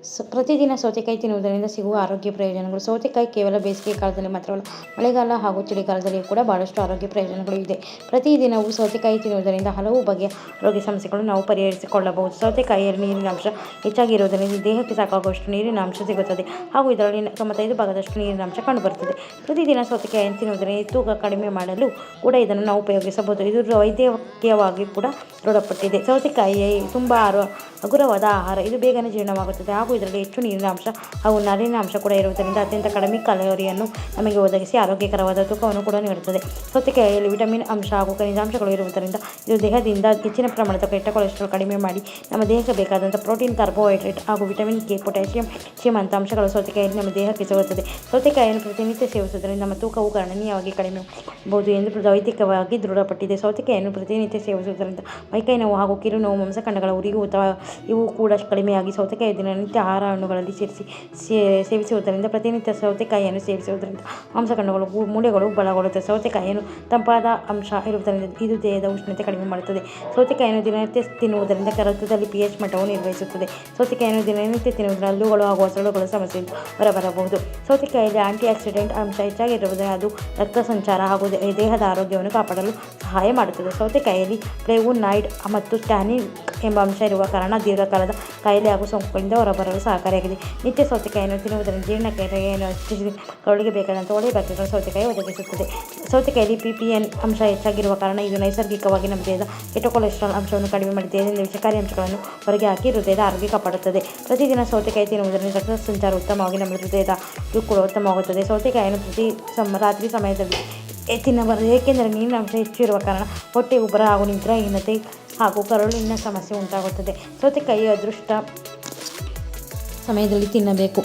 ಪ್ರತಿದಿನ ಸೌತೆಕಾಯಿ ತಿನ್ನುವುದರಿಂದ ಸಿಗುವ ಆರೋಗ್ಯ ಪ್ರಯೋಜನಗಳು. ಸೌತೆಕಾಯಿ ಕೇವಲ ಬೇಸಿಗೆ ಕಾಲದಲ್ಲಿ ಮಾತ್ರವಲ್ಲ, ಮಳೆಗಾಲ ಹಾಗೂ ಚಳಿಗಾಲದಲ್ಲಿಯೂ ಕೂಡ ಬಹಳಷ್ಟು ಆರೋಗ್ಯ ಪ್ರಯೋಜನಗಳು ಇದೆ. ಪ್ರತಿದಿನವೂ ಸೌತೆಕಾಯಿ ತಿನ್ನುವುದರಿಂದ ಹಲವು ಬಗೆಯ ಆರೋಗ್ಯ ಸಮಸ್ಯೆಗಳನ್ನು ನಾವು ಪರಿಹರಿಸಿಕೊಳ್ಳಬಹುದು. ಸೌತೆಕಾಯಿಯಲ್ಲಿ ನೀರಿನ ಅಂಶ ಹೆಚ್ಚಾಗಿರುವುದರಿಂದ ದೇಹಕ್ಕೆ ಸಾಕಾಗುವಷ್ಟು ನೀರಿನ ಅಂಶ ಸಿಗುತ್ತದೆ ಹಾಗೂ ಇದರಲ್ಲಿ 95% ನೀರಿನ ಅಂಶ ಕಂಡುಬರುತ್ತದೆ. ಪ್ರತಿದಿನ ಸೌತೆಕಾಯಿಯನ್ನು ತಿನ್ನುವುದರಿಂದ ತೂಕ ಕಡಿಮೆ ಮಾಡಲು ಕೂಡ ಇದನ್ನು ನಾವು ಉಪಯೋಗಿಸಬಹುದು. ಇದು ವೈದ್ಯಕೀಯವಾಗಿ ಕೂಡ ದೃಢಪಟ್ಟಿದೆ. ಸೌತೆಕಾಯಿ ತುಂಬ ಹಗುರವಾದ ಆಹಾರ. ಇದು ಬೇಗನೆ ಜೀರ್ಣವಾಗುತ್ತದೆ ಹಾಗೂ ಇದರಲ್ಲಿ ಹೆಚ್ಚು ನೀರಿನ ಅಂಶ ಹಾಗೂ ನಾರಿನ ಅಂಶ ಕೂಡ ಇರುವುದರಿಂದ ಅತ್ಯಂತ ಕಡಿಮೆ ಕ್ಯಾಲೋರಿಯನ್ನು ನಮಗೆ ಒದಗಿಸಿ ಆರೋಗ್ಯಕರವಾದ ತೂಕವನ್ನು ಕೂಡ ನೀಡುತ್ತದೆ. ಸೌತೆಕಾಯಿಯಲ್ಲಿ ವಿಟಮಿನ್ ಅಂಶ ಹಾಗೂ ಖನಿಜಾಂಶಗಳು ಇರುವುದರಿಂದ ಇದು ದೇಹದಿಂದ ಹೆಚ್ಚಿನ ಪ್ರಮಾಣದ ಕೆಟ್ಟ ಕೊಲೆಸ್ಟ್ರಾಲ್ ಕಡಿಮೆ ಮಾಡಿ ನಮ್ಮ ದೇಹಕ್ಕೆ ಬೇಕಾದಂಥ ಪ್ರೋಟೀನ್, ಕಾರ್ಬೋಹೈಡ್ರೇಟ್ ಹಾಗೂ ವಿಟಮಿನ್ ಕೆ, ಪೊಟ್ಯಾಷಿಯಂ ಅಂತ ಅಂಶಗಳು ಸೌತೆಕಾಯಿಯಲ್ಲಿ ನಮ್ಮ ದೇಹಕ್ಕೆ ಸಿಗುತ್ತದೆ. ಸೌತೆಕಾಯಿಯನ್ನು ಪ್ರತಿನಿತ್ಯ ಸೇವಿಸುವುದರಿಂದ ನಮ್ಮ ತೂಕವು ಗಣನೀಯವಾಗಿ ಕಡಿಮೆ ಮಾಡಬಹುದು ಎಂದು ವೈದ್ಯಕೀಯವಾಗಿ ದೃಢಪಟ್ಟಿದೆ. ಸೌತೆಕಾಯಿಯನ್ನು ಪ್ರತಿನಿತ್ಯ ಸೇವಿಸುವುದರಿಂದ ಮೈಕೈ ನೋವು ಹಾಗೂ ಕಿರು ನೋವು, ಮಾಂಸಖಂಡಗಳ ಉರಿಯೂತ ಇವು ಕೂಡ ಕಡಿಮೆಯಾಗಿ ಸೌತೆಕಾಯಿ ದಿನನಿತ್ಯ ಆಹಾರ ಹಣ್ಣುಗಳಲ್ಲಿ ಸೇವಿಸುವುದರಿಂದ ಪ್ರತಿನಿತ್ಯ ಸೌತೆಕಾಯಿಯನ್ನು ಸೇವಿಸುವುದರಿಂದ ಮಾಂಸಖಂಡಗಳು, ಮೂಳೆಗಳು ಬಲಗೊಳ್ಳುತ್ತವೆ. ಸೌತೆಕಾಯಿಯನ್ನು ತಂಪಾದ ಅಂಶ ಇರುವುದರಿಂದ ಇದು ದೇಹದ ಉಷ್ಣತೆ ಕಡಿಮೆ ಮಾಡುತ್ತದೆ. ಸೌತೆಕಾಯಿಯನ್ನು ದಿನನಿತ್ಯ ತಿನ್ನುವುದರಿಂದ ರಕ್ತದಲ್ಲಿ pH ಮಟ್ಟವನ್ನು ನಿರ್ವಹಿಸುತ್ತದೆ. ಸೌತೆಕಾಯಿಯನ್ನು ದಿನನಿತ್ಯ ತಿನ್ನುವುದರಿಂದ ಹಲ್ಲುಗಳು ಹಾಗೂ ಹೊಸಳುಗಳ ಸಮಸ್ಯೆಯಿಂದ ಹೊರಬರಬಹುದು. ಸೌತೆಕಾಯಿಯಲ್ಲಿ ಆಂಟಿ ಆಕ್ಸಿಡೆಂಟ್ ಅಂಶ ಹೆಚ್ಚಾಗಿರುವುದರಿಂದ ಅದು ರಕ್ತ ಸಂಚಾರ ಹಾಗೂ ದೇಹದ ಆರೋಗ್ಯವನ್ನು ಕಾಪಾಡಲು ಸಹಾಯ ಮಾಡುತ್ತದೆ. ಸೌತೆಕಾಯಿಯಲ್ಲಿ ಫ್ಲೇವೋನಾಯ್ಡ್ ಮತ್ತು ಟ್ಯಾನಿನ್ ಎಂಬ ಅಂಶ ಇರುವ ಕಾರಣ ದೀರ್ಘಕಾಲದ ಕಾಯಿಲೆ ಹಾಗೂ ಸೋಂಕುಗಳಿಂದ ಹೊರಬರಲು ಸಹಕಾರಿಯಾಗಿದೆ. ನಿತ್ಯ ಸೌತೆಕಾಯಿಯನ್ನು ತಿನ್ನುವುದರಿಂದ ಜೀರ್ಣಕ್ರಿಯೆಯನ್ನು ಹೆಚ್ಚಿಸಿ ಕರುಳಿಗೆ ಬೇಕಾದಂಥ ಒಳ್ಳೆಯ ಬ್ಯಾಕ್ಟೀರಿಯಾಗಳನ್ನು ಸೌತೆಕಾಯಿ ಒದಗಿಸುತ್ತದೆ. ಸೌತೆಕಾಯಿಯಲ್ಲಿ ppn ಅಂಶ ಹೆಚ್ಚಾಗಿರುವ ಕಾರಣ ಇದು ನೈಸರ್ಗಿಕವಾಗಿ ನಮ್ಮ ದೇಹದ ಕೆಟ್ಟ ಕೊಲೆಸ್ಟ್ರಾಲ್ ಅಂಶವನ್ನು ಕಡಿಮೆ ಮಾಡಿ ದೇಹದಿಂದ ವಿಷಕಾರಿ ಅಂಶಗಳನ್ನು ಹೊರಗೆ ಹಾಕಿ ಹೃದಯದ ಆರೋಗ್ಯ ಕಾಪಾಡುತ್ತದೆ. ಪ್ರತಿದಿನ ಸೌತೆಕಾಯಿ ತಿನ್ನುವುದರಿಂದ ರಕ್ತ ಸಂಚಾರ ಉತ್ತಮವಾಗಿ ನಮ್ಮ ಹೃದಯದ ಕೂಡ ಉತ್ತಮವಾಗುತ್ತದೆ. ಸೌತೆಕಾಯಿಯನ್ನು ರಾತ್ರಿ ಸಮಯದಲ್ಲಿ ತಿನ್ನಬಾರದು, ಏಕೆಂದರೆ ನೀರಿನ ಅಂಶ ಹೆಚ್ಚು ಇರುವ ಕಾರಣ ಹೊಟ್ಟೆ ಉಬ್ಬರ ಹಾಗೂ ನಿದ್ರಾಹೀನತೆ ಹಾಗೂ ಕರುಳಿನ ಸಮಸ್ಯೆ ಉಂಟಾಗುತ್ತದೆ. ಸೌತೆಕಾಯಿ ಅದೃಷ್ಟ ಸಮಯದಲ್ಲಿ ತಿನ್ನಬೇಕು.